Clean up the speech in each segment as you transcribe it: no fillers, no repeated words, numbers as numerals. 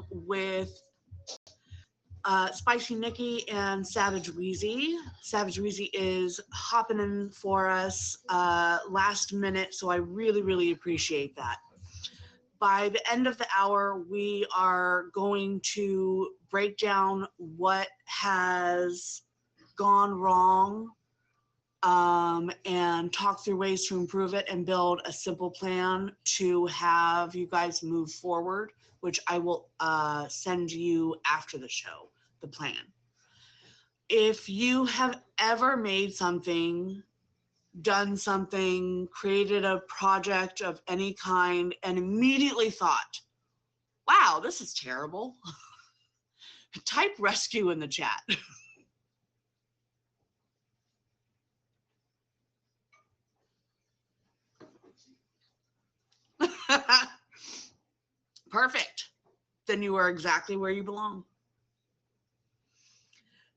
with Spicy Nikki and Savage Wheezy. Savage Wheezy is hopping in for us last minute, so I really, really appreciate that. By the end of the hour, we are going to break down what has gone wrong and talk through ways to improve it and build a simple plan to have you guys move forward, which I will send you after the show, the plan. If you have ever made something, done something, created a project of any kind, and immediately thought, wow, this is terrible, type rescue in the chat. Perfect. Then you are exactly where you belong.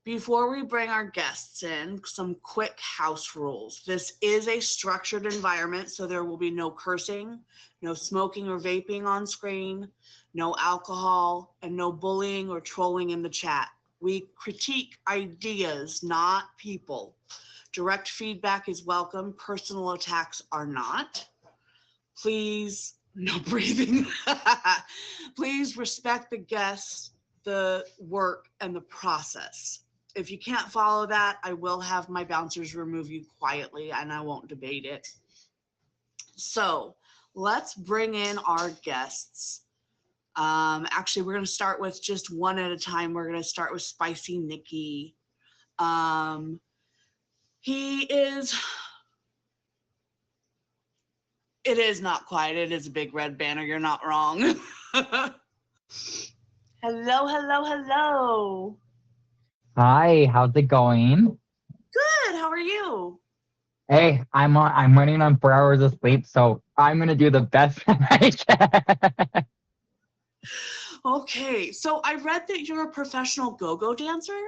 Before we bring our guests in, some quick house rules. This is a structured environment, so there will be no cursing, no smoking or vaping on screen, no alcohol, and no bullying or trolling in the chat. We critique ideas, not people. Direct feedback is welcome. Personal attacks are not. Please, no breathing. Please respect the guests, the work, and the process. If you can't follow that, I will have my bouncers remove you quietly and I won't debate it. So let's bring in our guests. Actually, we're going to start with just one at a time. We're going to start with Spicy Nikki. It is not quiet. It is a big red banner. You're not wrong. Hello, hello, hello. Hi, how's it going? Good. How are you? Hey, I'm running on 4 hours of sleep, so I'm gonna do the best I can. Okay. So I read that you're a professional go-go dancer.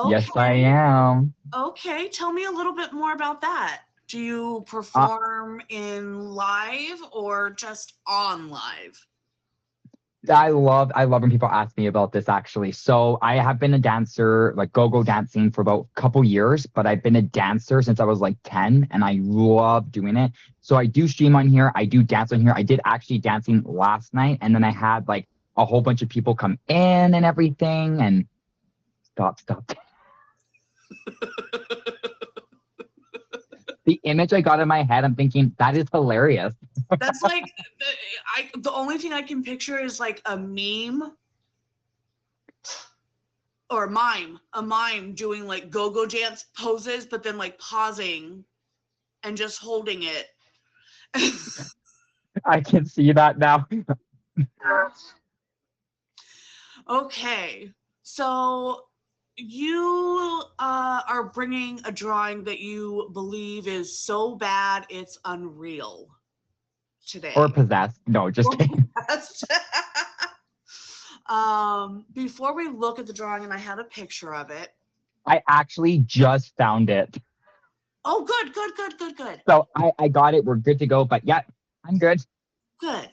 Yes, I Okay. am. Okay. Tell me a little bit more about that. Do you perform in live or just on live? I love when people ask me about this actually. So I have been a dancer, like go-go dancing for about a couple years, but I've been a dancer since I was like 10 and I love doing it. So I do stream on here. I do dance on here. I did actually dancing last night and then I had like a whole bunch of people come in and everything and stop. The image I got in my head, I'm thinking that is hilarious. That's like the only thing I can picture is like a meme or a mime doing like go-go dance poses, but then like pausing and just holding it. I can see that now. Okay, so you are bringing a drawing that you believe is so bad it's unreal Or today. possessed. No, just kidding. Before we look at the drawing, and I had a picture of it. I actually just found it. Oh, good. So I got it. We're good to go. But yeah, I'm good. Good.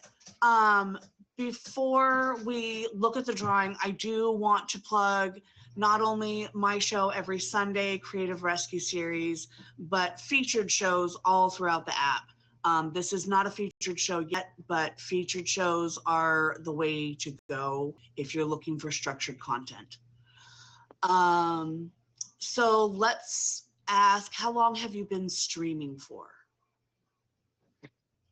Before we look at the drawing, I do want to plug not only my show every Sunday, Creative Rescue Series, but featured shows all throughout the app. This is not a featured show yet, but featured shows are the way to go if you're looking for structured content. So let's ask, how long have you been streaming for?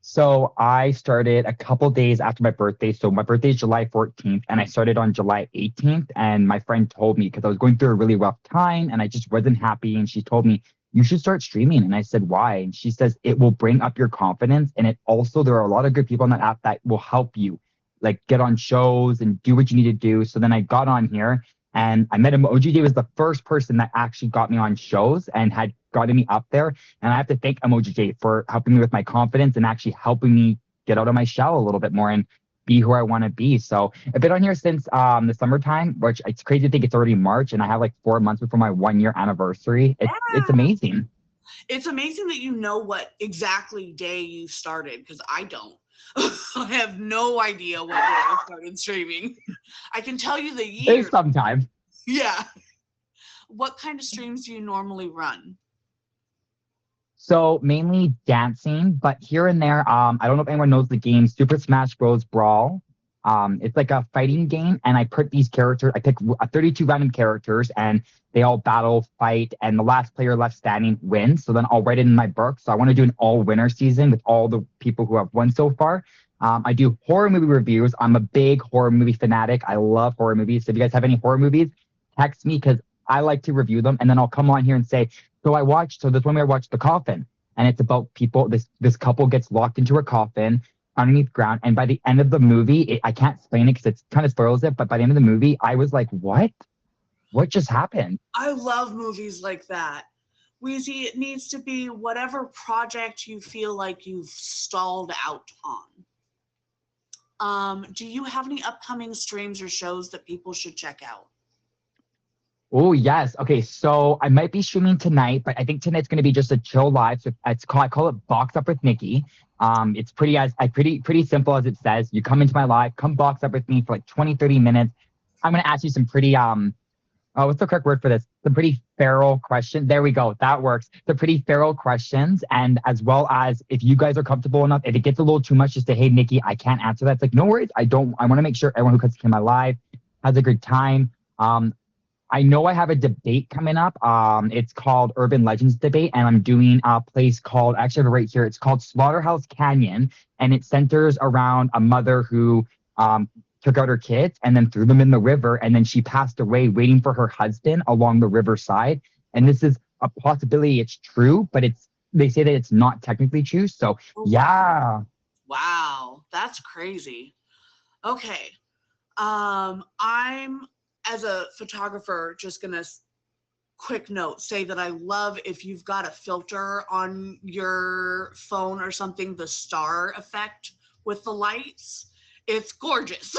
So I started a couple days after my birthday. So my birthday is July 14th, and I started on July 18th. And my friend told me because I was going through a really rough time and I just wasn't happy. And she told me, you should start streaming. And I said, why? And she says, it will bring up your confidence. And it also, there are a lot of good people on that app that will help you like get on shows and do what you need to do. So then I got on here and I met him. OGJ was the first person that actually got me on shows and had gotten me up there. And I have to thank Emoji J for helping me with my confidence and actually helping me get out of my shell a little bit more and be who I want to be. So I've been on here since the summertime, which it's crazy to think it's already March and I have like 4 months before my 1 year anniversary. It's amazing. It's amazing that you know what exactly day you started, because I don't. I have no idea what day I started streaming. I can tell you the year. It's sometime. Yeah. What kind of streams do you normally run? So mainly dancing, but here and there, I don't know if anyone knows the game Super Smash Bros. Brawl. It's like a fighting game, and I put these characters. I pick 32 random characters, and they all battle, fight, and the last player left standing wins. So then I'll write it in my book. So I want to do an all-winner season with all the people who have won so far. I do horror movie reviews. I'm a big horror movie fanatic. I love horror movies. So if you guys have any horror movies, text me because I like to review them, and then I'll come on here and say, so this one I watched The Coffin, and it's about people, this couple gets locked into a coffin underneath ground, and by the end of the movie, I can't explain it because it kind of spoils it, but by the end of the movie, I was like, what? What just happened? I love movies like that. Weezy, it needs to be whatever project you feel like you've stalled out on. Do you have any upcoming streams or shows that people should check out? Oh, yes. Okay, so I might be streaming tonight, but I think tonight's going to be just a chill live. So I call it Box Up with Nikki. It's pretty simple as it says. You come into my live, come box up with me for like 20, 30 minutes. I'm going to ask you some pretty what's the correct word for this? Some pretty feral questions. There we go. That works. The pretty feral questions. And as well as if you guys are comfortable enough, if it gets a little too much, just say, hey, Nikki, I can't answer that. It's like, no worries. I want to make sure everyone who comes to my live has a good time. I know I have a debate coming up. It's called Urban Legends Debate, and I'm doing a place called, actually I have it right here. It's called Slaughterhouse Canyon, and it centers around a mother who took out her kids and then threw them in the river, and then she passed away waiting for her husband along the riverside. And this is a possibility it's true, but they say that it's not technically true. So yeah. Wow, that's crazy. Okay. I'm, as a photographer, just gonna quick note say that I love if you've got a filter on your phone or something, the star effect with the lights. It's gorgeous.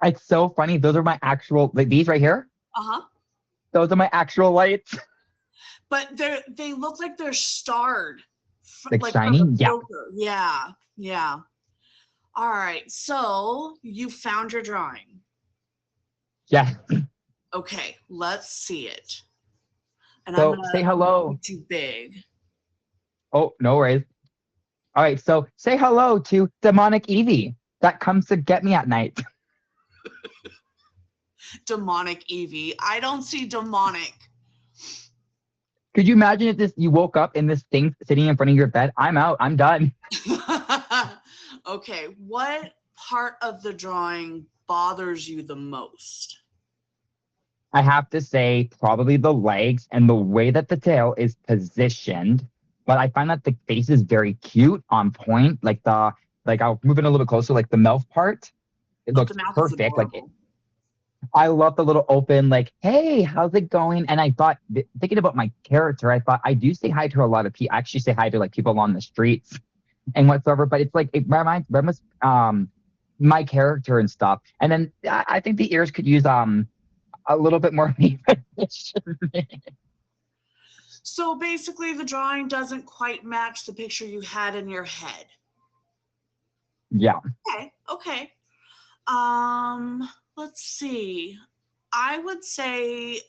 It's so funny. Those are my actual, like these right here. Uh-huh. Those are my actual lights. But they look like they're starred. Like shining? Yeah. Filter. Yeah. Yeah. All right. So you found your drawing. Yeah. Okay, let's see it. And So I'm gonna say hello. make it too big. Oh, no worries. All right. So say hello to demonic Evie that comes to get me at night. Demonic Evie. I don't see demonic. Could you imagine if you woke up in this thing sitting in front of your bed? I'm out. I'm done. Okay, what part of the drawing bothers you the most? I have to say probably the legs and the way that the tail is positioned. But I find that the face is very cute, on point. Like I'll move in a little bit closer, like the mouth part. It looks The mouth is perfect. Like adorable. I love the little open, like, hey, how's it going? And I thought, thinking about my character, I thought I do say hi to a lot of people. I actually say hi to like people on the streets and whatsoever. But it's like it reminds my character and stuff. And then I think the ears could use a little bit more. So basically the drawing doesn't quite match the picture you had in your head. Yeah. Okay. Let's see. I would say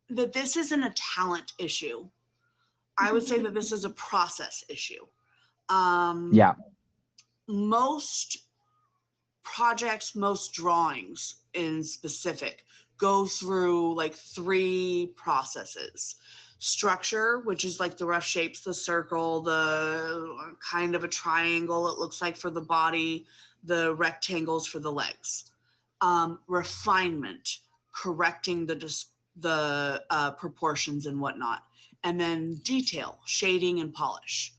that this isn't a talent issue. I would say that this is a process issue. Yeah. Most projects, most drawings in specific go through like 3 processes. Structure, which is like the rough shapes, the circle, the kind of a triangle it looks like for the body, the rectangles for the legs. Refinement, correcting the proportions and whatnot, and then detail, shading and polish.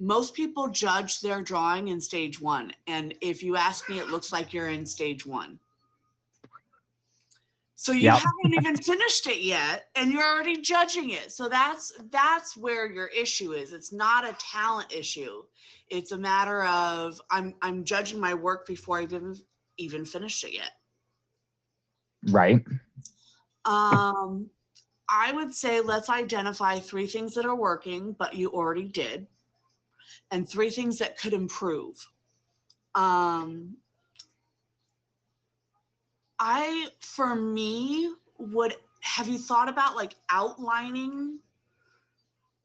Most people judge their drawing in stage 1, and if you ask me, it looks like you're in stage 1. So you haven't even finished it yet, and you're already judging it. So that's where your issue is. It's not a talent issue. It's a matter of I'm judging my work before I've even finished it yet. Right. I would say let's identify 3 things that are working, but you already did. and 3 things that could improve. Um, for me, would have you thought about like outlining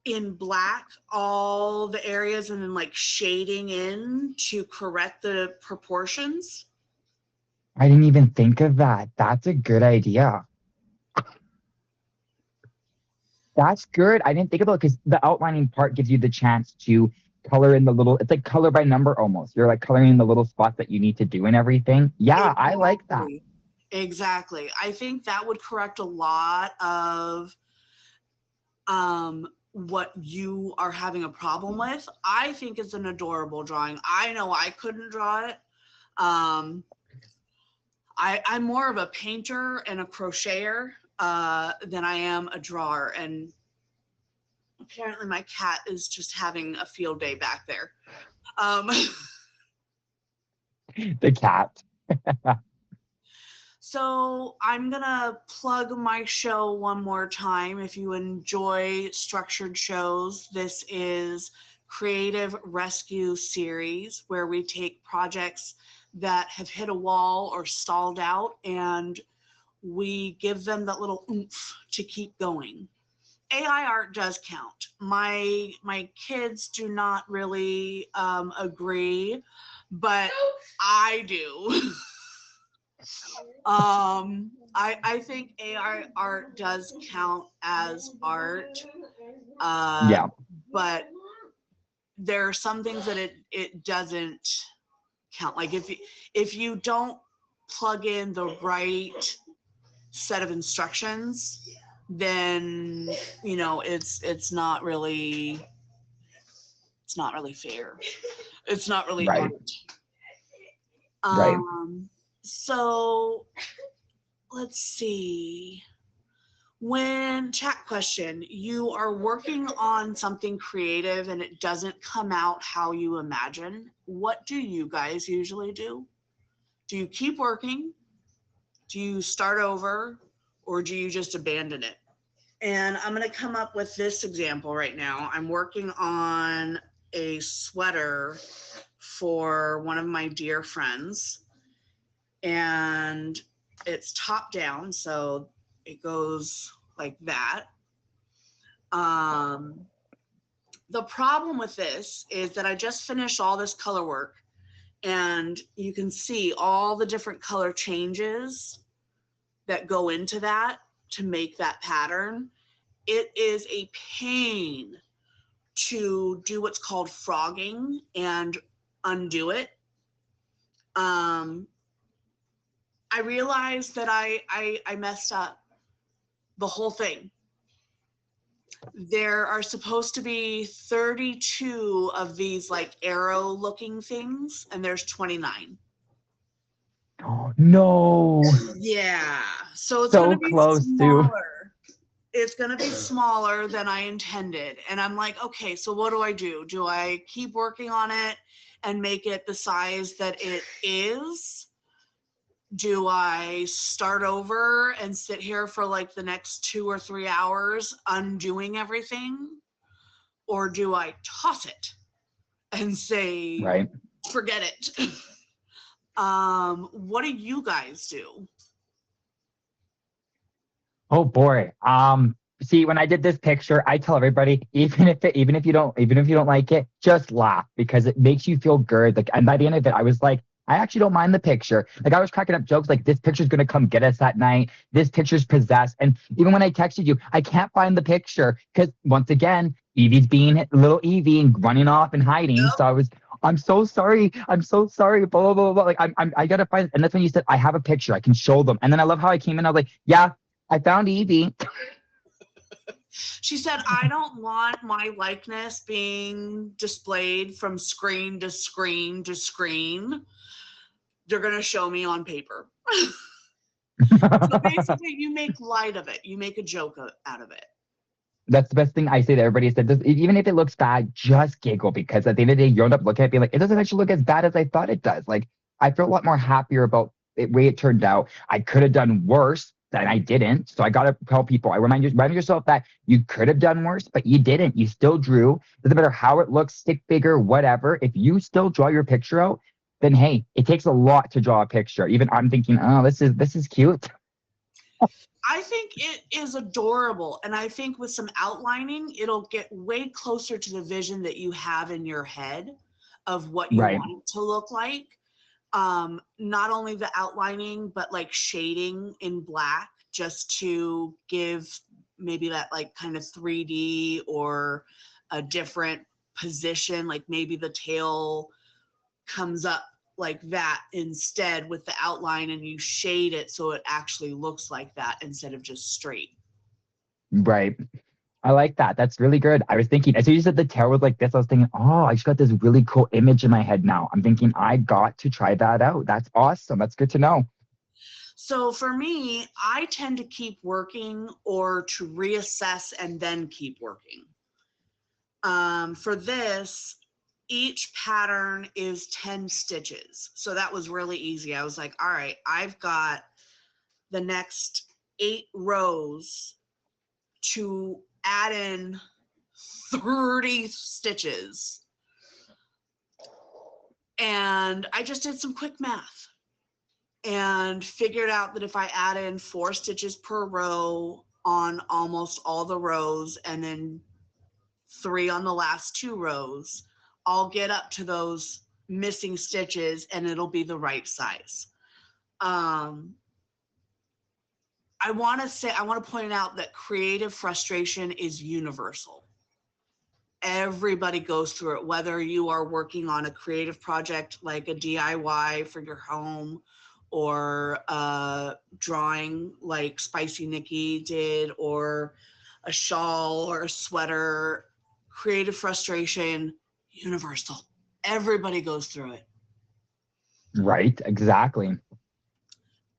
in black all the areas and then like shading in to correct the proportions? I didn't even think of that. That's a good idea. That's good. I didn't think about it because the outlining part gives you the chance to color in the little, it's like color by number almost. You're like coloring in the little spots that you need to do and everything. Yeah, I like that. Exactly. Exactly. I think that would correct a lot of what you are having a problem with. I think it's an adorable drawing. I know I couldn't draw it. Um, I'm more of a painter and a crocheter than I am a drawer. And apparently my cat is just having a field day back there. Um, The cat. So I'm gonna plug my show one more time. If you enjoy structured shows, this is Creative Rescue Series, where we take projects that have hit a wall or stalled out and we give them that little oomph to keep going. AI art does count. My kids do not really agree, but I do. I think AI art does count as art, uh, Yeah, but there are some things that it doesn't count. Like if you don't plug in the right set of instructions, then it's not really fair. It's not really right, art. right. So let's see. When chat question, you are working on something creative and it doesn't come out how you imagine, what do you guys usually do? Do you keep working? Do you start over? Or do you just abandon it? And I'm going to come up with this example right now. I'm working on a sweater for one of my dear friends, and it's top down, so it goes like that. Um, the problem with this is that I just finished all this color work, and you can see all the different color changes that go into that to make that pattern. It is a pain to do what's called frogging and undo it. Um, I realized that I messed up the whole thing. There are supposed to be 32 of these like arrow looking things, and there's 29. Oh, no. Yeah. So it's going to So be close to. smaller. It's going to be smaller than I intended. And I'm like, okay, so what do I do? Do I keep working on it and make it the size that it is? Do I start over and sit here for like the next 2 or 3 hours undoing everything? Or do I toss it and say, Right. forget it? What do you guys do? Oh boy. See, when I did this picture, I tell everybody, even if you don't like it, just laugh because it makes you feel good. Like, and by the end of it, I was like, I actually don't mind the picture. Like, I was cracking up jokes like, this picture's gonna come get us that night. This picture's possessed. And even when I texted you, I can't find the picture because once again, Evie's being little Evie and running off and hiding. So I'm so sorry. I'm so sorry. Blah blah blah blah. Like, I gotta find. And that's when you said I have a picture. I can show them. And then I love how I came in. I was like, yeah, I found Evie. She said, I don't want my likeness being displayed from screen to screen to screen. They're going to show me on paper. So basically, you make light of it, you make a joke out of it. That's the best thing I say to everybody is that even if it looks bad, just giggle because at the end of the day, you end up looking at it being like, it doesn't actually look as bad as I thought it does. Like, I feel a lot more happier about the way it turned out. I could have done worse, and I didn't. So I got to tell people, I remind yourself that you could have done worse, but you didn't. You still drew. Doesn't matter how it looks, stick figure, whatever. If you still draw your picture out, then hey, it takes a lot to draw a picture. Even I'm thinking, oh, this is cute. I think it is adorable. And I think with some outlining, it'll get way closer to the vision that you have in your head of what you Right. want it to look like. Not only the outlining, but like shading in black just to give maybe that like kind of 3D or a different position, like maybe the tail comes up like that instead with the outline and you shade it so it actually looks like that instead of just straight. Right. I like that. That's really good. I was thinking, as soon as you said the tail was like this, I was thinking, oh, I just got this really cool image in my head now. I'm thinking, I got to try that out. That's awesome. That's good to know. So for me, I tend to keep working or to reassess and then keep working. For this, each pattern is 10 stitches. So that was really easy. I was like, all right, I've got the next 8 rows to add in 30 stitches. And I just did some quick math and figured out that if I add in 4 stitches per row on almost all the rows and then 3 on the last 2 rows, I'll get up to those missing stitches and it'll be the right size. I want to point out that creative frustration is universal. Everybody goes through it, whether you are working on a creative project like a DIY for your home or drawing like Spicy Nikki did, or a shawl or a sweater. Creative frustration, universal. Everybody goes through it. Right. Exactly.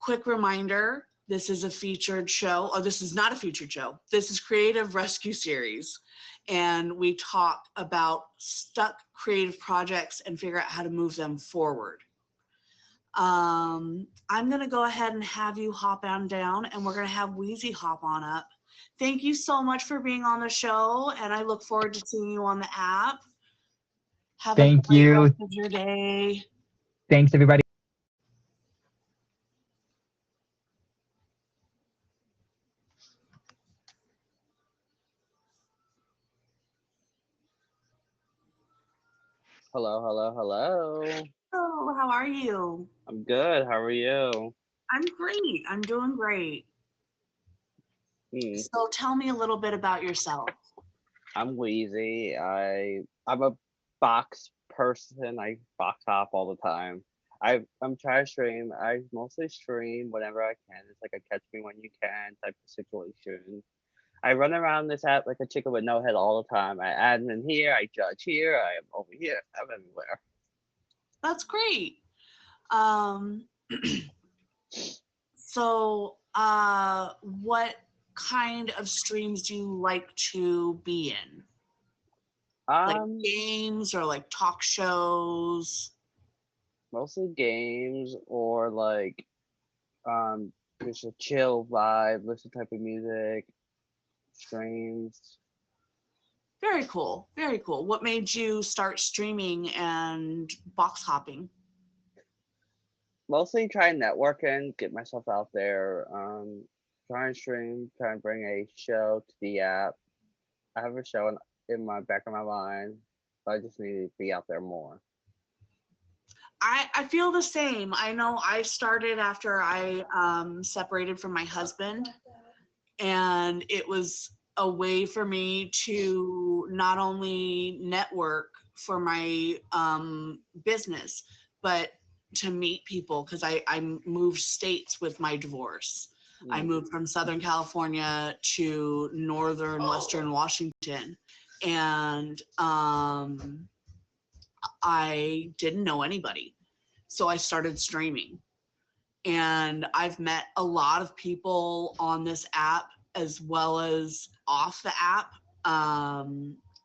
Quick reminder, this is a featured show. Oh, this is not a featured show. This is Creative Rescue Series. And we talk about stuck creative projects and figure out how to move them forward. I'm going to go ahead and have you hop on down, and we're going to have Wheezy hop on up. Thank you so much for being on the show, and I look forward to seeing you on the app. Have a Thank great rest you. of your day. Thanks, everybody. Hello, hello, hello. Oh, how are you? I'm good. How are you? I'm great. I'm doing great. Hmm. So tell me a little bit about yourself. I'm Wheezy. I'm a box person. I box hop all the time. I'm trying to stream. I mostly stream whenever I can. It's like a catch me when you can type of situation. I run around this app like a chicken with no head all the time. I admin here, I judge here, I am over here, I'm everywhere. That's great. Um, so what kind of streams do you like to be in? Like Um, games or like talk shows? Mostly games or like um just a chill vibe, listen type of music, streams. Very cool. Very cool. What made you start streaming and box hopping? Mostly try networking, get myself out there. Try and stream, try and bring a show to the app. I have a show in my back of my mind, but I just need to be out there more. I feel the same. I know I started after I separated from my husband, and it was a way for me to not only network for my business, but to meet people because I moved states with my divorce. I Mm. moved from Southern California to Northern Western Washington, and I didn't know anybody. So I started streaming. And I've met a lot of people on this app as well as off the app,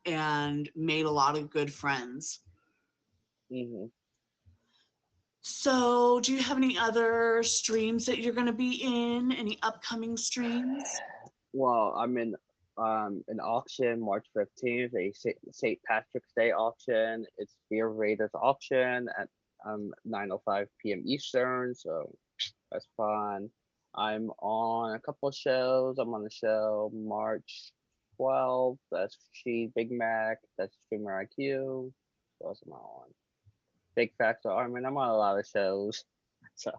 and made a lot of good friends. Hmm. So, do you have any other streams that you're going to be in? Any upcoming streams? Well, I'm in an auction March 15th, a St. Patrick's Day auction. It's Fear Raiders auction at 9:05 p.m. Eastern, so that's fun. I'm on a couple of shows. I'm on the show March 12th. That's She Big Mac. That's Streamer IQ. What else am I on? Big Facts are. I mean, I'm on a lot of shows. So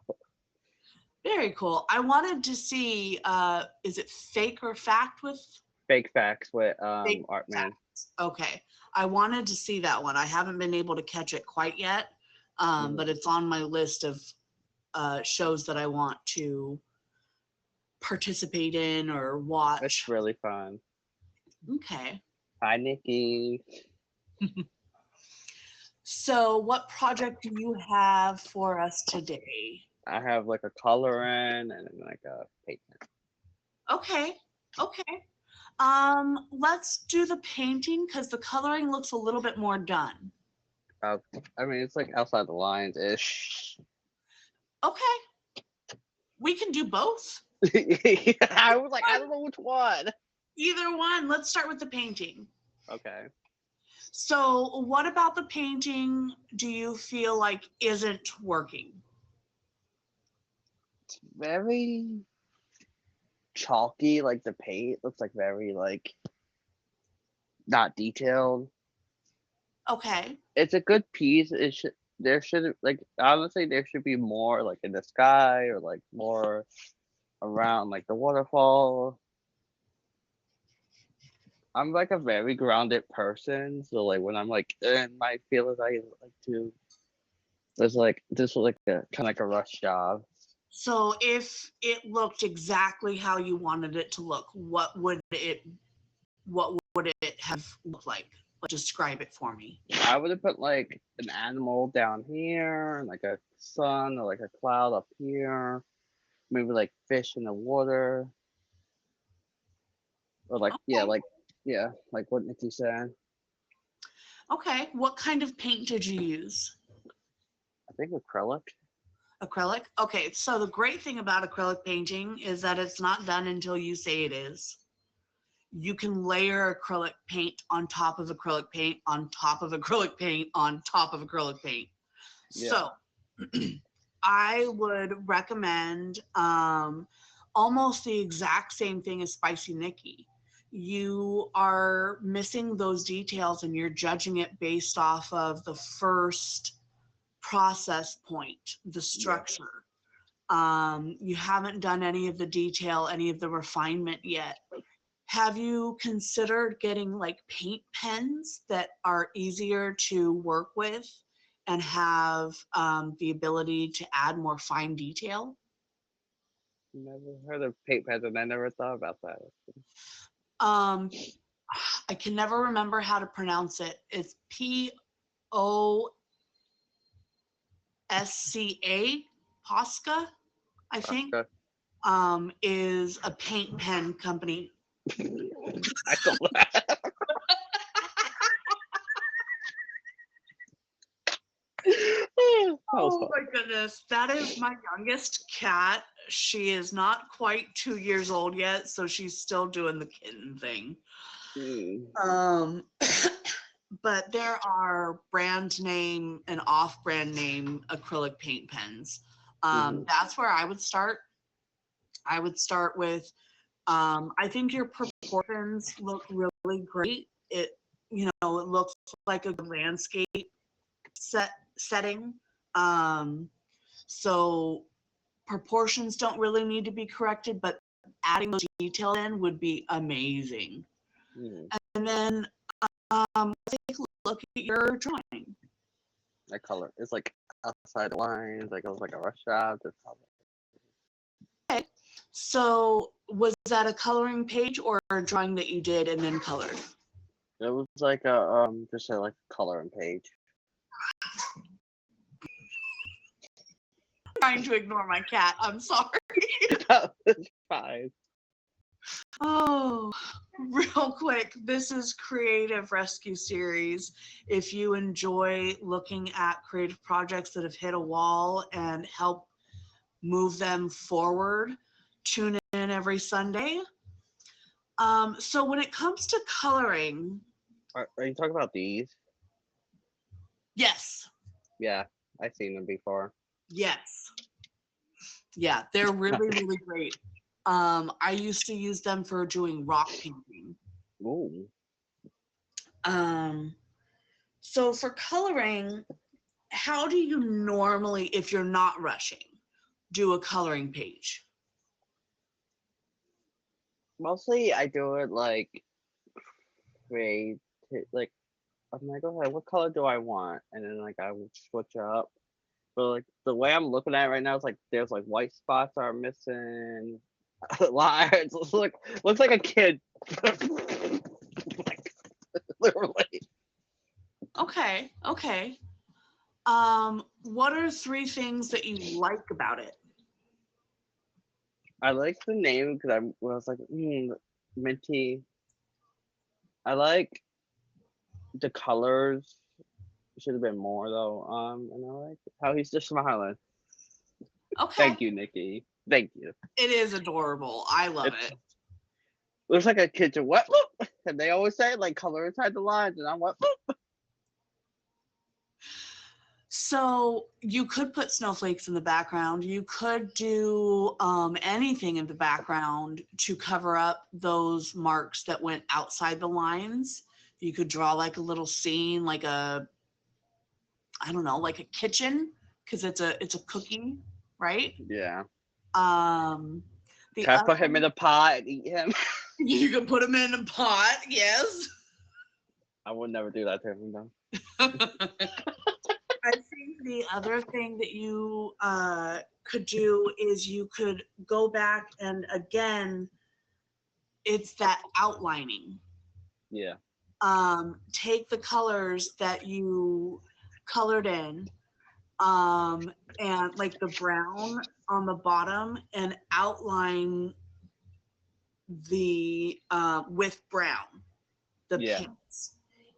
Very cool. I wanted to see, is it Fake or Fact with Fake Facts with Fake Artman. Facts? Okay. I wanted to see that one. I haven't been able to catch it quite yet, but it's on my list of shows that I want to participate in or watch. It's really fun. Okay. Hi, Nikki. So, what project do you have for us today? I have like a coloring and then like a painting. Okay. Okay. Let's do the painting because the coloring looks a little bit more done. I mean, it's like outside the lines ish. Okay. We can do both. I was like, I don't know which one. Either one. Let's start with the painting. Okay. So, what about the painting do you feel like isn't working? It's very chalky, like the paint looks like very like not detailed. Okay. It's a good piece. There should like honestly there should be more like in the sky or like more around like the waterfall. I'm like a very grounded person, so like when I'm like in my feelings, I like to. There's like this was like a kind of like a rush job. So, if it looked exactly how you wanted it to look, what would it have looked like? Like, describe it for me. I would have put like an animal down here, and like a sun or like a cloud up here, maybe like fish in the water, or like like what Nikki said. Okay. What kind of paint did you use? I think acrylic. Acrylic? Okay, so the great thing about acrylic painting is that it's not done until you say it is. You can layer acrylic paint on top of acrylic paint on top of acrylic paint on top of acrylic paint. Yeah. So I would recommend almost the exact same thing as Spicy Nikki. You are missing those details and you're judging it based off of the first process point, the structure. You haven't done any of the detail, any of the refinement yet. Have you considered getting like paint pens that are easier to work with and have the ability to add more fine detail? Never heard of paint pens, and I never thought about that. I can never remember how to pronounce it. It's POSCA, Posca, I think, Okay. is a paint pen company. I don't know. Oh my goodness, that is my youngest cat. She is not quite 2 years old yet, so she's still doing the kitten thing. But there are brand name and off-brand name acrylic paint pens. That's where I would start. I would start with, I think your proportions look really great. It looks like a good landscape setting. So proportions don't really need to be corrected, but adding those details in would be amazing. And then take a look at your drawing. That color is like outside the lines, like it was like a rush job. Okay. So was that a coloring page or a drawing that you did and then colored? It was like a just a like coloring page. I'm trying to ignore my cat. I'm sorry. It's fine. Oh, real quick, this is Creative Rescue Series. If you enjoy looking at creative projects that have hit a wall and help move them forward, tune in every Sunday. So when it comes to coloring, Are you talking about these? yes, Yeah, I've seen them before. yes. Yeah, they're really, really great. I used to use them for doing rock painting. Ooh. So for coloring, how do you normally, if you're not rushing, do a coloring page? Mostly I do it like create like I'm like, okay, what color do I want? And then like I would switch up. But like the way I'm looking at it right now is like there's like white spots are missing. Lines. Looks like a kid. Like, literally. Okay, okay. What are three things that you like about it? I like the name because I was like, minty. I like the colors. Should have been more though. And I like how he's just smiling. Okay, Thank you, Nikki. Thank you. it is adorable. I love It it. looks like a kid. What? And they always say like color inside the lines, and I'm what? So you could put snowflakes in the background. You could do anything in the background to cover up those marks that went outside the lines. You could draw like a little scene, like a, I don't know, like a kitchen, because it's a cookie, right? Yeah. Um, the Can I put him other, in a pot and eat him? you can put them in a pot, yes. I would never do that to him though. I think the other thing that you could do is you could go back and again, it's that outlining. Yeah. Take the colors that you colored in, and like the brown on the bottom, and outline the with brown the Yeah. paints,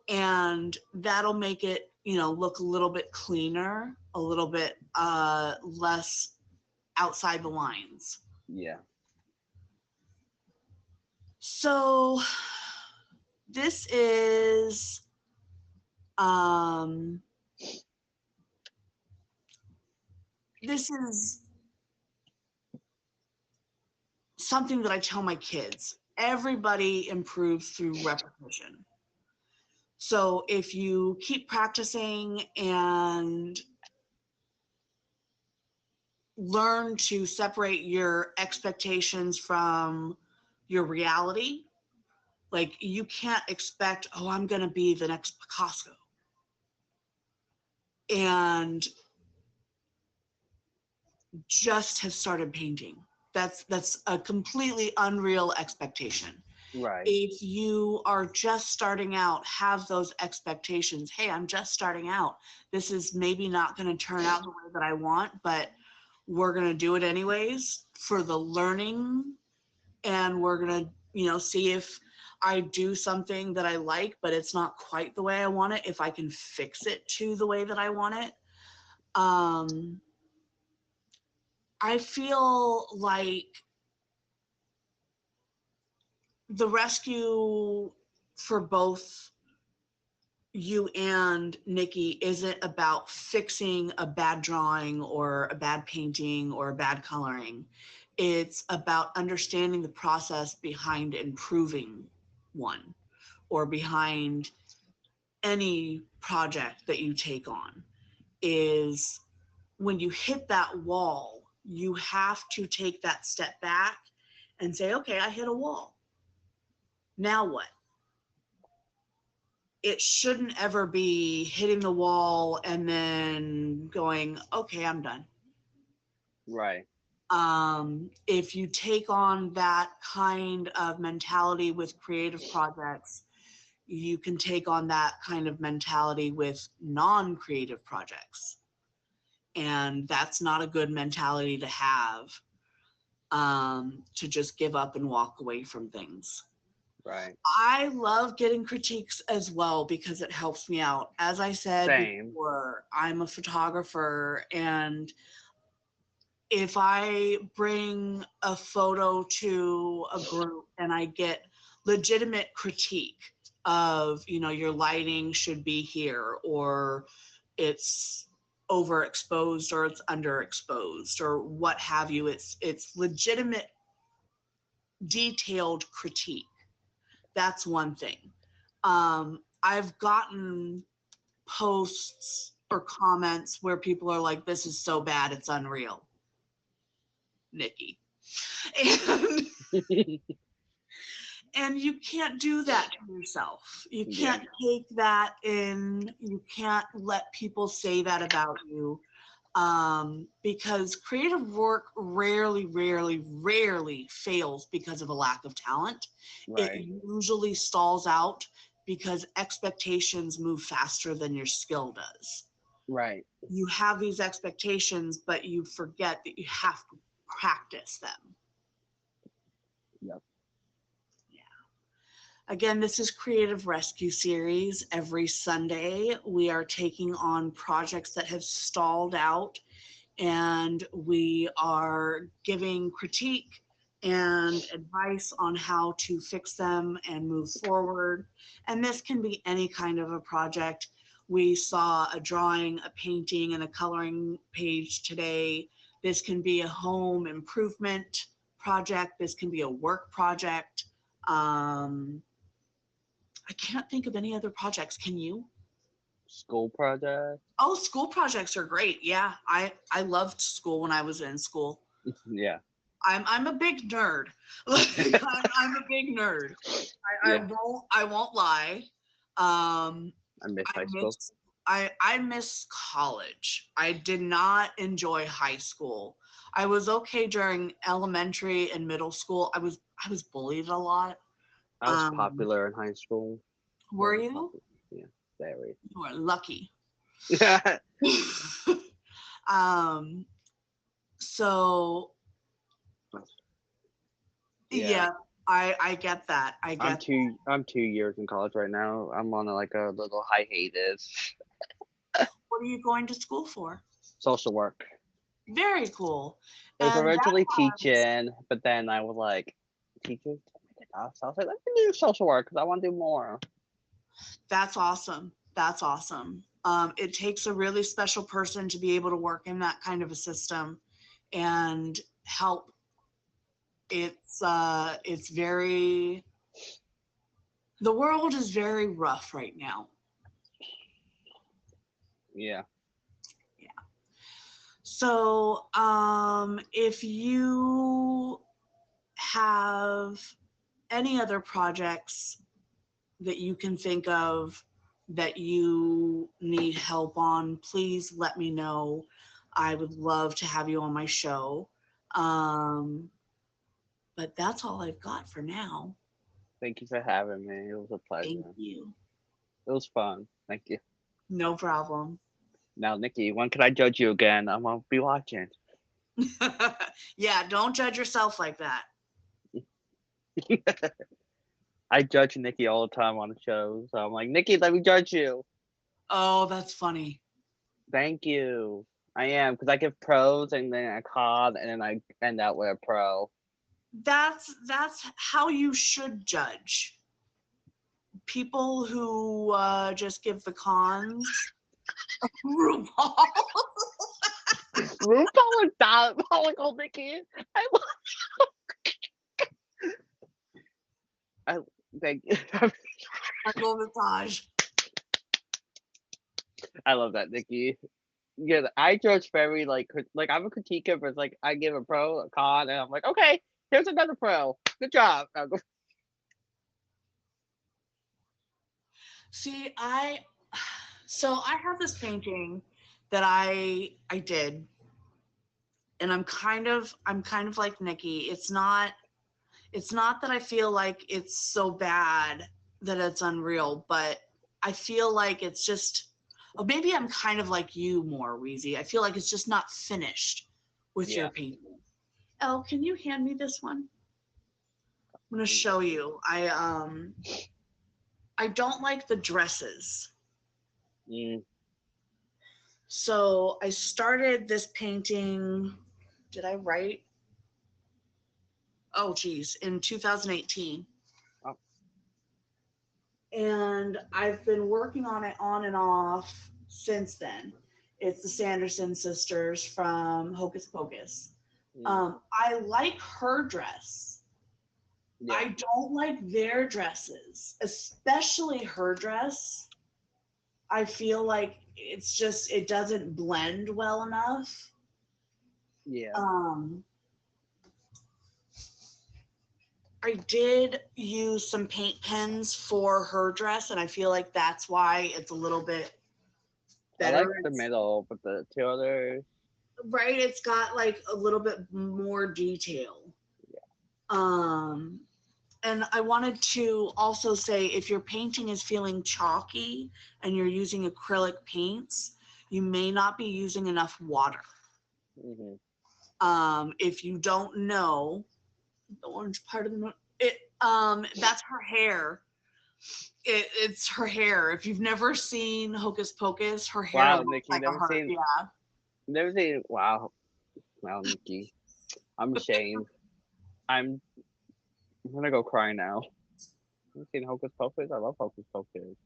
and that'll make it look a little bit cleaner, a little bit less outside the lines. Yeah. So this is um this is something that I tell my kids. Everybody improves through repetition. So if you keep practicing and learn to separate your expectations from your reality, like you can't expect, oh, I'm going to be the next Picasso. And just have started painting. That's a completely unreal expectation. Right. If you are just starting out, have those expectations. Hey, I'm just starting out. This is maybe not going to turn out the way that I want, but we're going to do it anyways for the learning. And we're going to, see if I do something that I like, but it's not quite the way I want it, if I can fix it to the way that I want it. I feel like the rescue for both you and Nikki isn't about fixing a bad drawing or a bad painting or a bad coloring. It's about understanding the process behind improving one or behind any project that you take on. Is when you hit that wall, you have to take that step back and say, okay, I hit a wall. Now what? It shouldn't ever be hitting the wall and then going, okay, I'm done. Right. If you take on that kind of mentality with creative projects, you can take on that kind of mentality with non-creative projects. And that's not a good mentality to have, to just give up and walk away from things. Right. I love getting critiques as well because it helps me out. As I said Same. before, I'm a photographer, and if I bring a photo to a group and I get legitimate critique of, your lighting should be here, or it's overexposed, or it's underexposed, or what have you, it's legitimate, detailed critique. That's one thing. I've gotten posts or comments where people are like, this is so bad, it's unreal. Nikki. And, and you can't do that to yourself. You can't take that in. You can't let people say that about you. Because creative work rarely fails because of a lack of talent. Right. It usually stalls out because expectations move faster than your skill does. Right. You have these expectations, but you forget that you have to practice them. Yep. Again, this is Creative Rescue Series. Every Sunday, we are taking on projects that have stalled out, and we are giving critique and advice on how to fix them and move forward. And this can be any kind of a project. We saw a drawing, a painting, and a coloring page today. This can be a home improvement project. This can be a work project. I can't think of any other projects. Can you? School project. Oh, school projects are great. Yeah, I loved school when I was in school. Yeah. I'm a big nerd. I'm a big nerd. I won't lie. I miss high school. I miss college. I did not enjoy high school. I was okay during elementary and middle school. I was bullied a lot. I was popular in high school. Were you? Yeah, very. You were lucky. Yeah. So yeah, I get that. I'm 2 years in college right now. I'm on a little hiatus. What are you going to school for? Social work. Very cool. It was And originally teaching, but then I was like, teaching? So I was like, let me do social work because I want to do more. That's awesome. That's awesome. It takes a really special person to be able to work in that kind of a system and help. It's very, the world is very rough right now. Yeah. Yeah. So, if you have any other projects that you can think of that you need help on, please let me know. I would love to have you on my show. But that's all I've got for now. Thank you for having me. It was a pleasure. Thank you. It was fun. Thank you. No problem. Now, Nikki, when can I judge you again? I'm gonna be watching. Yeah, don't judge yourself like that. I judge Nikki all the time on the show, so I'm like, Nikki, let me judge you. Oh, that's funny. Thank you. I am, because I give pros and then I con and then I end out with a pro. That's how you should judge. People who just give the cons. RuPaul. RuPaul is diabolical, Nikki. I thank you. I love that, Nikki. Yeah, I judge very I'm a critiquer, but it's like I give a pro, a con, and I'm like, okay, here's another pro. Good job. See, I have this painting that I did, and I'm kind of like Nikki. It's not that I feel like it's so bad that it's unreal, but I feel like it's just, or maybe I'm kind of like you more, Weezy. I feel like it's just not finished with your painting. Elle, can you hand me this one? I'm gonna show you. I don't like the dresses. Mm, So I started this painting. Did I write? Oh geez, in 2018. oh, And I've been working on it on and off since then. It's the Sanderson sisters from Hocus Pocus. mm, I like her dress. yeah, I don't like their dresses, especially her dress. I feel like it doesn't blend well enough. yeah. Um, I did use some paint pens for her dress, and I feel like that's why it's a little bit I like better. the middle, but the two others, Right, it's got like a little bit more detail. Um, and I wanted to also say if your painting is feeling chalky and you're using acrylic paints, you may not be using enough water. mm-hmm. If you don't know, the orange part of the that's her hair. It's her hair. If you've never seen Hocus Pocus, her hair Wow, looks Nikki, like a heart. Yeah. never seen. Wow, wow, Nikki, I'm ashamed. I'm, I'm gonna go cry now. You seen Hocus Pocus? I love Hocus Pocus.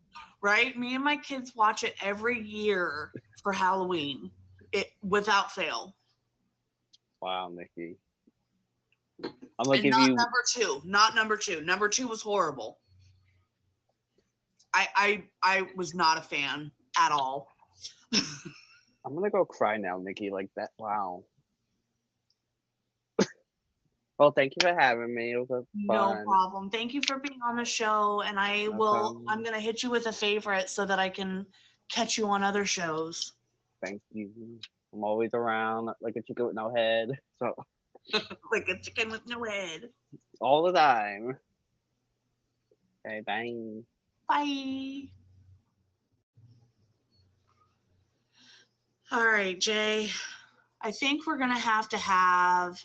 Right? Me and my kids watch it every year for Halloween. It without fail. Wow, Nikki, I'm gonna And give not you. number two. Not number two. Number two was horrible. I was not a fan at all. I'm gonna go cry now, Nikki. Like that. Wow. Well, thank you for having me. It was No fun. problem. Thank you for being on the show. And No I'm problem. gonna hit you with a favorite so that I can catch you on other shows. Thank you. I'm always around like a chicken with no head. So Like a chicken with no head. all the time. Okay, bye. Bye. All right, Jay. I think we're gonna have to have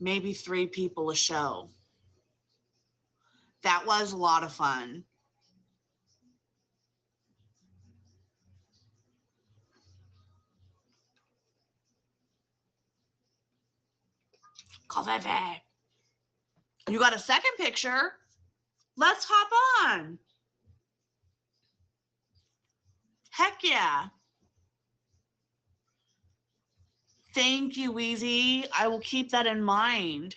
maybe 3 people a show. That was a lot of fun. Call that back. You got a second picture? Let's hop on. Heck yeah. Thank you, Wheezy. I will keep that in mind.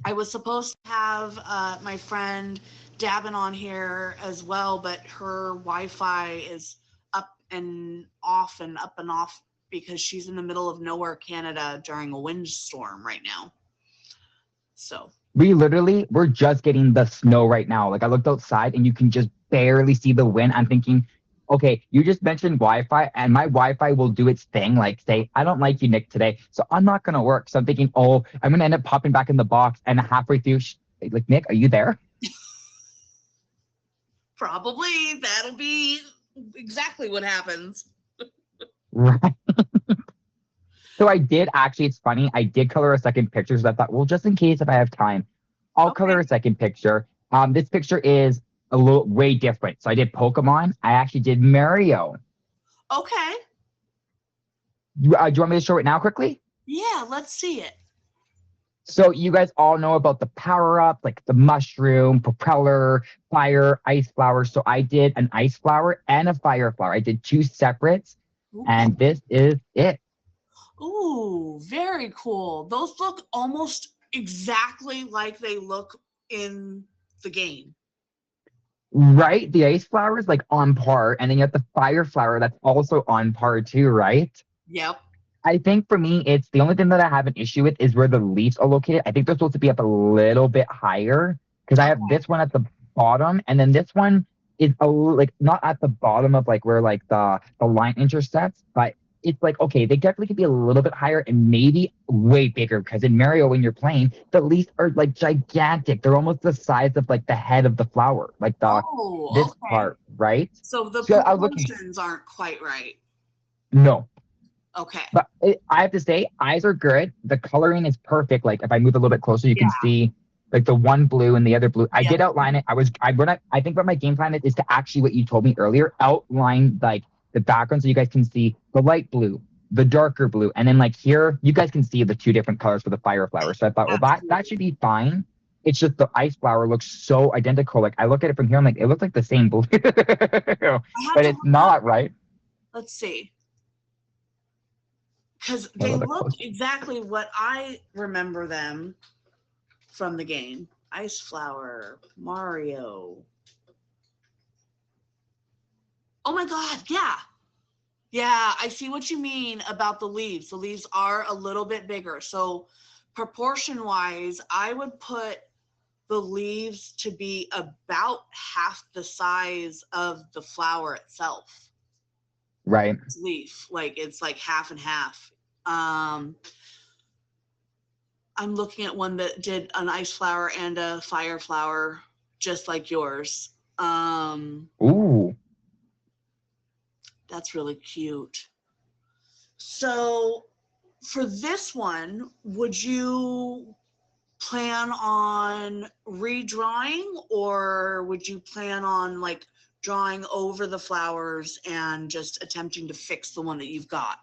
I was supposed to have my friend Dabin on here as well, but her Wi-Fi is up and off because she's in the middle of nowhere, Canada during a windstorm right now. So We're just getting the snow right now. Like I looked outside and you can just barely see the wind. I'm thinking, okay, you just mentioned Wi-Fi and my Wi-Fi will do its thing. Like say, I don't like you, Nick, today. So I'm not going to work. So I'm thinking, oh, I'm going to end up popping back in the box. And halfway through, like, Nick, are you there? probably that'll be exactly what happens. Right. So I did actually, it's funny. I did color a second picture. So I thought, well, just in case if I have time, I'll color Okay. a second picture. This picture is a little way different. So I did Pokemon. I actually did Mario. Okay. Do you want me to show it now quickly? Yeah, let's see it. So you guys all know about the power-up, like the mushroom, propeller, fire, ice flower. So I did an ice flower and a fire flower. I did 2 separates, Okay. and this is it. Ooh, very cool. Those look almost exactly like they look in the game. Right? The ice flower is like on par, and then you have the fire flower that's also on par too, right? Yep. I think for me, it's the only thing that I have an issue with is where the leaves are located. I think they're supposed to be up a little bit higher because I have this one at the bottom, and then this one is like not at the bottom of like where like the line intersects, but it's like okay, they definitely could be a little bit higher and maybe way bigger because in Mario when you're playing, the leaves are like gigantic. They're almost the size of like the head of the flower, like the Oh, this okay. part, right? So the So I was looking, proportions aren't quite right. no. Okay. But I have to say, eyes are good. The coloring is perfect. Like if I move a little bit closer, you Yeah. can see like the one blue and the other blue. I Yep. did outline it. I think what my game plan is to actually what you told me earlier, outline like the background so you guys can see the light blue, the darker blue, and then like here you guys can see the two different colors for the fire flower. So I thought, well, that should be fine. It's just the ice flower looks so identical. Like I look at it from here, I'm like, it looks like the same blue, I have but to it's look up. not, right? Let's see. Because A they little bit look closer. exactly what I remember them from the game. Ice Flower, Mario. Oh my God, yeah. Yeah, I see what you mean about the leaves. The leaves are a little bit bigger. So proportion wise, I would put the leaves to be about half the size of the flower itself. Right. Leaf, like it's like half and half. Um, I'm looking at one that did an ice flower and a fire flower, just like yours. Ooh. That's really cute. So for this one, would you plan on redrawing or would you plan on like drawing over the flowers and just attempting to fix the one that you've got?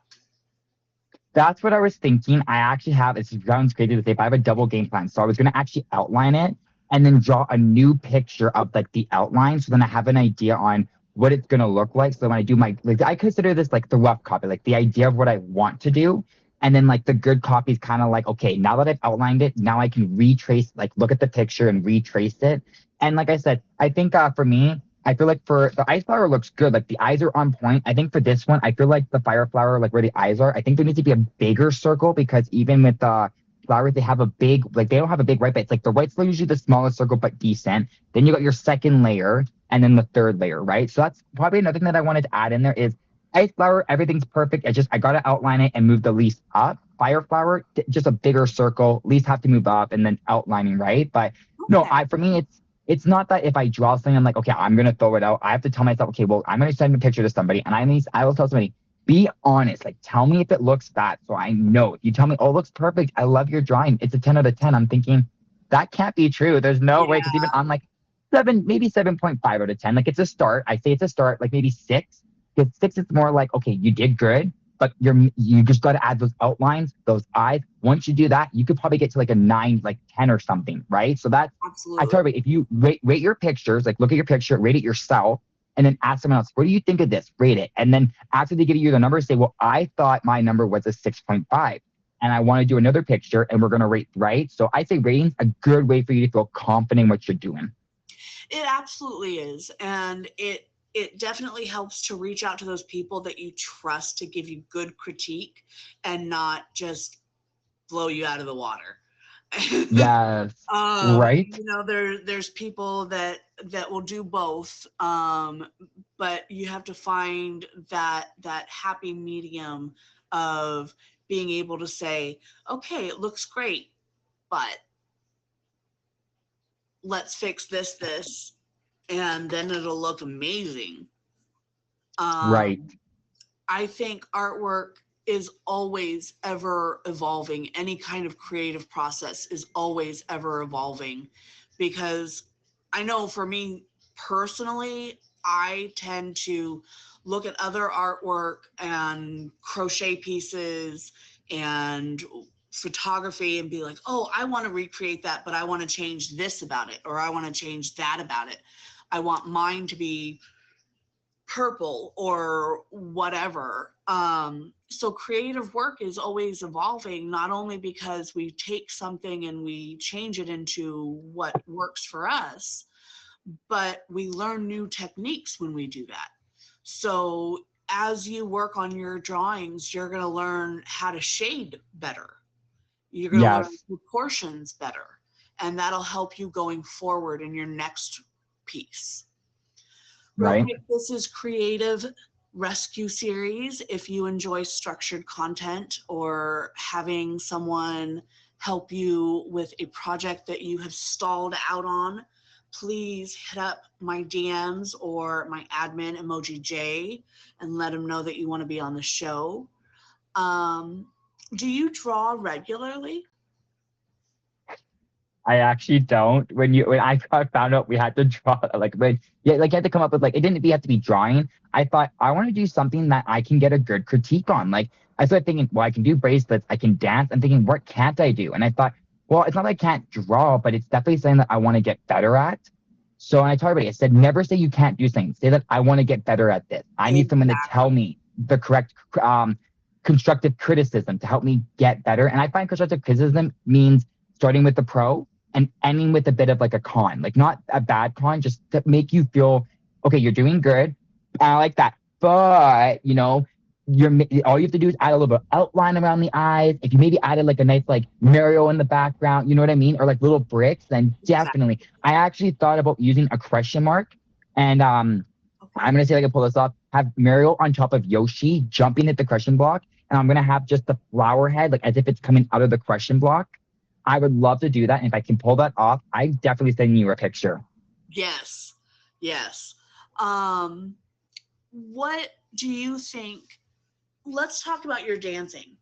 That's what I was thinking. I actually have, it sounds crazy to say, but I have a double game plan. So I was going to actually outline it and then draw a new picture of like the outline. So then I have an idea on what it's going to look like. So when I do my, like, I consider this like the rough copy, like the idea of what I want to do. And then like the good copy is kind of like, okay, now that I've outlined it, now I can retrace, like look at the picture and retrace it. And like I said, I think for me, I feel like for the ice flower looks good. Like the eyes are on point. I think for this one, I feel like the fire flower, like where the eyes are, I think there needs to be a bigger circle because even with flowers, they have a big, like they don't have a big white, but it's like the white's usually the smallest circle, but decent. Then you got your second layer and then the third layer, right? So that's probably another thing that I wanted to add in there is ice flower, everything's perfect. I got to outline it and move the leaves up. Fire flower, just a bigger circle, leaves have to move up and then outlining, right? But no, Okay. for me, it's not that if I draw something, I'm like, okay, I'm gonna throw it out. I have to tell myself, okay, well, I'm gonna send a picture to somebody, and I will tell somebody, be honest. Like, tell me if it looks bad, so I know. If you tell me, oh, it looks perfect, I love your drawing. It's a 10 out of 10. I'm thinking that can't be true. There's no way, because even Yeah, I'm like maybe 7.5 out of 10. Like, it's a start. I say it's a start, like maybe six. Because six is more like, okay, you did good, but you just got to add those outlines, those eyes. Once you do that, you could probably get to like a 9, like 10 or something, right? So that's I absolutely. tell you, if you rate your pictures, like look at your picture, rate it yourself, and then ask someone else, what do you think of this? Rate it. And then after they give you the number, say, well, I thought my number was a 6.5 and I want to do another picture and we're going to rate, right? So I say rating's a good way for you to feel confident in what you're doing. It absolutely is. And it definitely helps to reach out to those people that you trust to give you good critique and not just blow you out of the water. Yes. Right? There's people that will do both, but you have to find that happy medium of being able to say, okay, it looks great, but let's fix this, and then it'll look amazing. Right. I think artwork is always ever evolving. Any kind of creative process is always ever evolving because I know for me personally, I tend to look at other artwork and crochet pieces and photography and be like, oh, I want to recreate that, but I want to change this about it, or I want to change that about it. I want mine to be purple or whatever. So creative work is always evolving, not only because we take something and we change it into what works for us, but we learn new techniques when we do that. So as you work on your drawings, you're going to learn how to shade better. You're going to learn Yes. proportions better, and that'll help you going forward in your next piece. Real Right. quick, this is Creative Rescue Series. If you enjoy structured content or having someone help you with a project that you have stalled out on, please hit up my DMs or my admin emoji J and let them know that you want to be on the show. Do you draw regularly? I actually don't. When I found out we had to draw, like, when, yeah, like, you had to come up with, like, it didn't have to be drawing. I thought I want to do something that I can get a good critique on. Like, I started thinking, well, I can do bracelets, I can dance. I'm thinking, what can't I do? And I thought, well, it's not that I can't draw, but it's definitely something that I want to get better at. So when I told everybody, I said, never say you can't do something. Say that I want to get better at this. I need someone to tell Exactly. me the correct constructive criticism to help me get better. And I find constructive criticism means starting with the pro and ending with a bit of like a con, like not a bad con, just to make you feel, okay, you're doing good. I like that. But, you're all you have to do is add a little bit of outline around the eyes. If you maybe added like a nice like Mario in the background, you know what I mean? Or like little bricks, then Exactly. definitely. I actually thought about using a question mark, and Okay. I'm gonna see if I can pull this off. Have Mario on top of Yoshi jumping at the question block, and I'm gonna have just the flower head, like as if it's coming out of the question block. I would love to do that. And if I can pull that off, I definitely send you a picture. Yes. Yes. Um, what do you think? Let's talk about your dancing.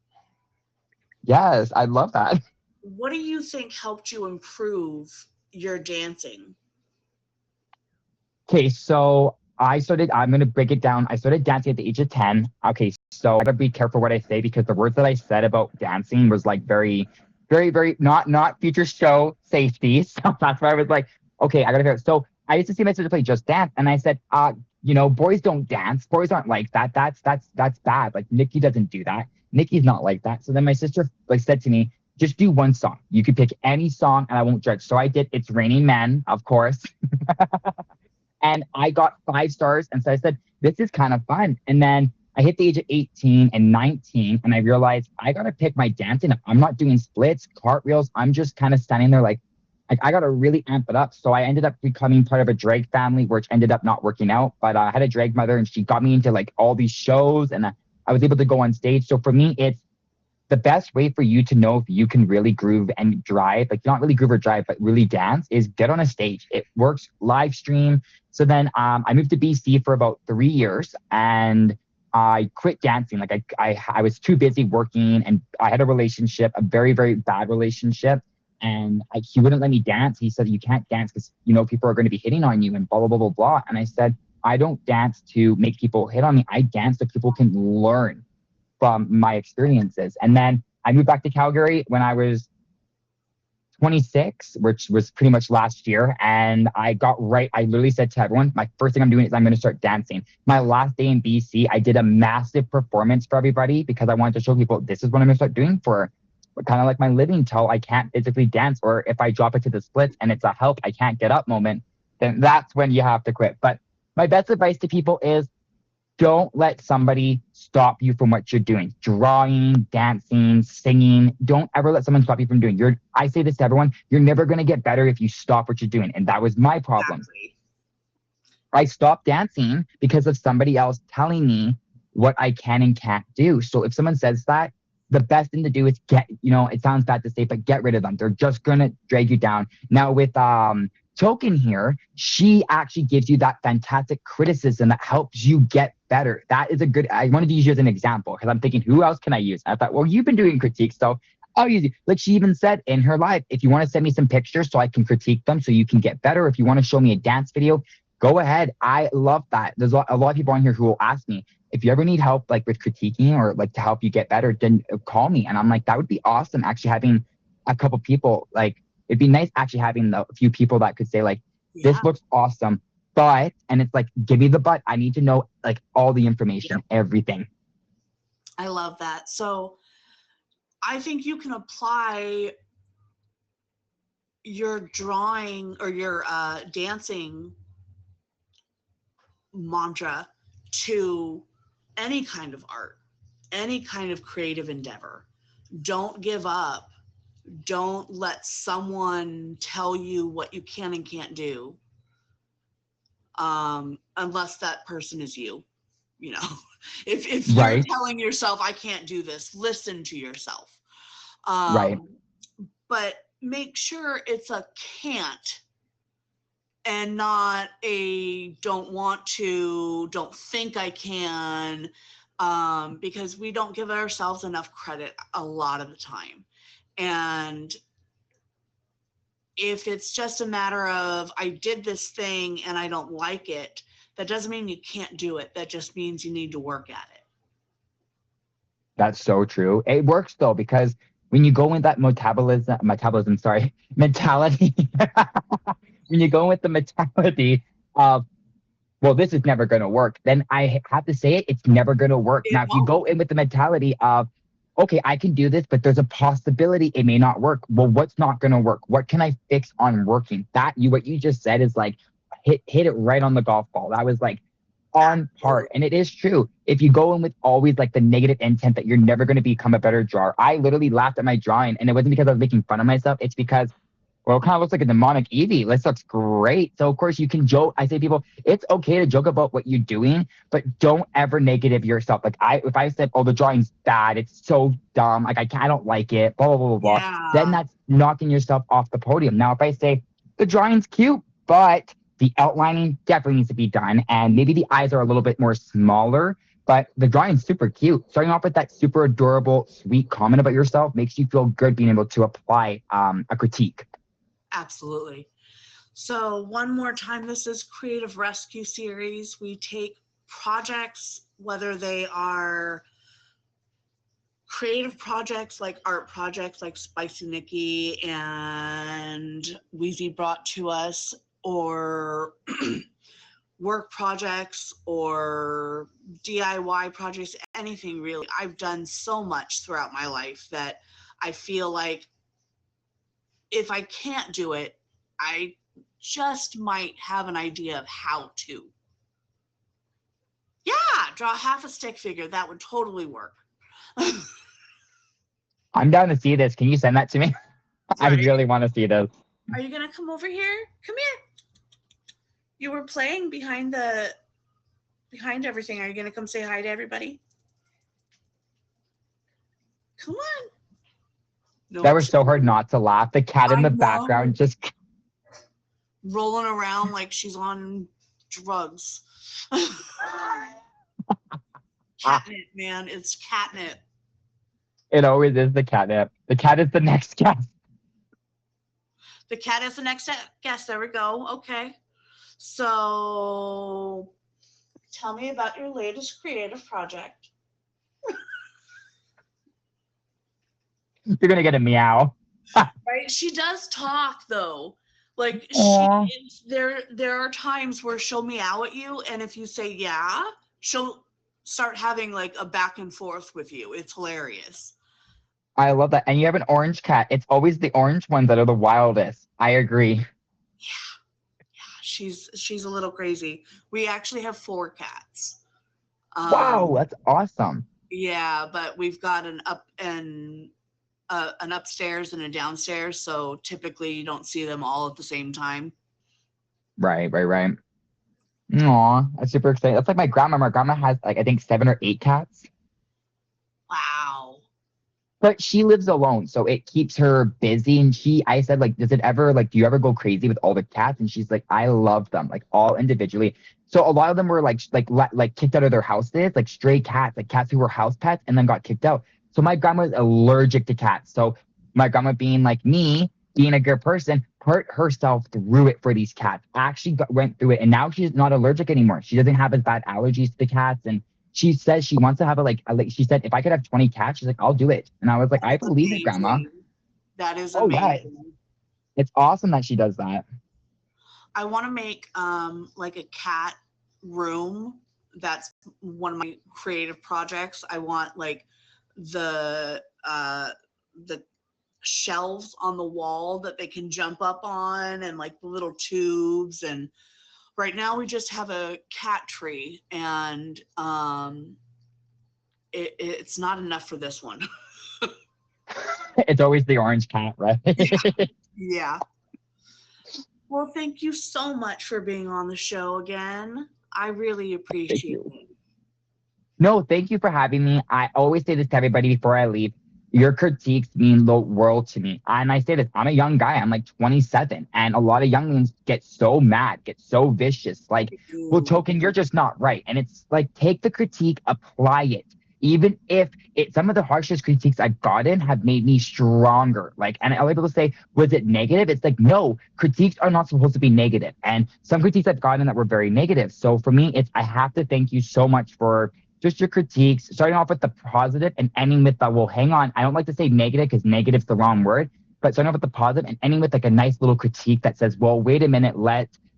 Yes, I love that. What do you think helped you improve your dancing? Okay, so I'm going to break it down. I started dancing at the age of 10. Okay, so I gotta be careful what I say because the words that I said about dancing was like very, very, very not future show safety. So that's why I was like, okay, I gotta figure. So I used to see my sister play Just Dance, and I said, boys don't dance. Boys aren't like that. That's bad. Like Nikki doesn't do that. Nikki's not like that. So then my sister like said to me, just do one song. You could pick any song, and I won't judge. So I did. It's Raining Men, of course. And I got 5 stars. And so I said, this is kind of fun. And then I hit the age of 18 and 19, and I realized I got to pick my dancing up. I'm not doing splits, cartwheels. I'm just kind of standing there like I got to really amp it up. So I ended up becoming part of a drag family, which ended up not working out. But I had a drag mother, and she got me into like all these shows, and I was able to go on stage. So for me, it's the best way for you to know if you can really groove and drive, like not really groove or drive, but really dance, is get on a stage. It works. Live stream. So then I moved to BC for about 3 years, and I quit dancing. Like I was too busy working, and I had a relationship, a very, very bad relationship. And he wouldn't let me dance. He said, you can't dance because, people are going to be hitting on you and blah, blah, blah, blah, blah. And I said, I don't dance to make people hit on me. I dance so people can learn from my experiences. And then I moved back to Calgary when I was 26, which was pretty much last year. And I literally said to everyone, my first thing I'm doing is I'm going to start dancing. My last day in BC, I did a massive performance for everybody because I wanted to show people this is what I'm going to start doing for kind of like my living till I can't physically dance. Or if I drop it to the splits and it's a help, I can't get up moment, then that's when you have to quit. But my best advice to people is don't let somebody stop you from what you're doing. Drawing, dancing, singing. Don't ever let someone stop you from doing. I say this to everyone, you're never going to get better if you stop what you're doing. And that was my problem. Exactly. I stopped dancing because of somebody else telling me what I can and can't do. So if someone says that, the best thing to do is it sounds bad to say, but get rid of them. They're just going to drag you down. Now with Token here, she actually gives you that fantastic criticism that helps you get better. That is I wanted to use you as an example because I'm thinking, who else can I use? I thought, well, you've been doing critiques, so I'll use you. Like she even said in her live, if you want to send me some pictures so I can critique them so you can get better, if you want to show me a dance video, go ahead. I love that. There's a lot of people on here who will ask me, if you ever need help like with critiquing or like to help you get better, then call me. And I'm like, that would be awesome actually having a couple people. Like it'd be nice actually having a few people that could say like, Yeah. this looks awesome, and it's like, give me the but. I need to know like all the information, everything. I love that. So I think you can apply your drawing or your dancing mantra to any kind of art, any kind of creative endeavor. Don't give up. Don't let someone tell you what you can and can't do, unless that person is you. You know, if you're Right, telling yourself, I can't do this, listen to yourself. right, But make sure it's a can't and not a don't want to, don't think I can. because we don't give ourselves enough credit a lot of the time. And if it's just a matter of I did this thing and I don't like it, that doesn't mean you can't do it. That just means you need to work at it. That's so true. It works though, because when you go in that mentality, when you go with the mentality of, well, this is never going to work, then I have to say it, it's never going to work. It Now, if you go won't. in with the mentality of, okay, I can do this, but there's a possibility it may not work. Well, what's not going to work? What can I fix on working? What you just said is like, hit it right on the golf ball. That was like on part. And it is true. If you go in with always like the negative intent that you're never going to become a better drawer. I literally laughed at my drawing, and it wasn't because I was making fun of myself. It's because, well, it kind of looks like a demonic Eevee. This looks great. So of course you can joke. I say people, it's okay to joke about what you're doing, but don't ever negative yourself. Like if I said, oh, the drawing's bad, it's so dumb, like I don't like it, blah, blah, blah, blah, blah, then Yeah. that's knocking yourself off the podium. Now, if I say the drawing's cute, but the outlining definitely needs to be done, and maybe the eyes are a little bit more smaller, but the drawing's super cute. Starting off with that super adorable, sweet comment about yourself makes you feel good being able to apply a critique. Absolutely. So one more time, this is Creative Rescue Series. We take projects, whether they are creative projects like art projects like Spicy Nikki and Wheezy brought to us, or work projects or DIY projects, anything really. I've done so much throughout my life that I feel like if I can't do it, I just might have an idea of how to. Yeah, draw half a stick figure. That would totally work. I'm down to see this. Can you send that to me? I Right? really want to see this. Are you gonna come over here? Come here. You were playing behind everything. Are you gonna come say hi to everybody? Come on. That No, was so hard not to laugh. The cat in I the know. background just, Rolling around like she's on drugs. Catnip, man. It's catnip. it always is the catnip. The cat is the next guest. The cat is the next guest. There we go. Okay. So tell me about your latest creative project. You're going to get a meow. Right? She does talk though. Like Aw. there are times where she'll meow at you, and if you say yeah, she'll start having like a back and forth with you. It's hilarious. I love that. And you have an orange cat. It's always the orange ones that are the wildest. I agree. She's a little crazy. We actually have 4 cats. Wow, that's awesome. Yeah, but we've got an upstairs and a downstairs, so typically you don't see them all at the same time. Right. Aw, that's super exciting. That's like my grandma. My grandma has like, I think 7 or 8 cats. Wow. But she lives alone, so it keeps her busy. And I said, like, do you ever go crazy with all the cats? And she's like, I love them, like all individually. So a lot of them were like kicked out of their houses, like stray cats, like cats who were house pets and then got kicked out. So my grandma was allergic to cats. So my grandma, being like me, being a good person, put herself through it for these cats. Actually went through it, and now she's not allergic anymore. She doesn't have as bad allergies to the cats, and she says she wants to have she said, if I could have 20 cats, she's like, I'll do it. And I was like, I That's believe it, grandma. amazing. That is Oh, yeah. amazing. It's awesome that she does that. I want to make like a cat room. That's one of my creative projects. I want like the shelves on the wall that they can jump up on, and like the little tubes. And right now we just have a cat tree, and it's not enough for this one. It's always the orange cat, right? Yeah. Well, thank you so much for being on the show again. I really Thank appreciate you. it. No, thank you for having me. I always say this to everybody before I leave. Your critiques mean the world to me. And I say this, I'm a young guy. I'm like 27. And a lot of younglings get so mad, get so vicious. Like, well, Ooh, Token, you're just not right. And it's like, take the critique, apply it. Even if some of the harshest critiques I've gotten have made me stronger. Like, and other people say, was it negative? It's like, no, critiques are not supposed to be negative. And some critiques I've gotten that were very negative. So for me, I have to thank you so much for just your critiques, starting off with the positive and ending with the, well, hang on. I don't like to say negative because negative's the wrong word, but starting off with the positive and ending with like a nice little critique that says, well, wait a minute,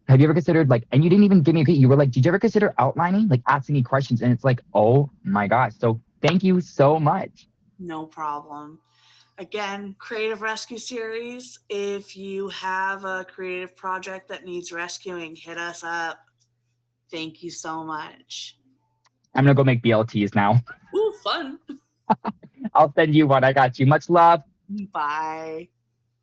have you ever considered like, and you didn't even give me a critique. You were like, did you ever consider outlining, like asking me questions? And it's like, oh my gosh. So thank you so much. no problem. Again, Creative Rescue Series. If you have a creative project that needs rescuing, hit us up. Thank you so much. I'm going to go make BLTs now. Ooh, fun. I'll send you one. I got you. Much love. Bye.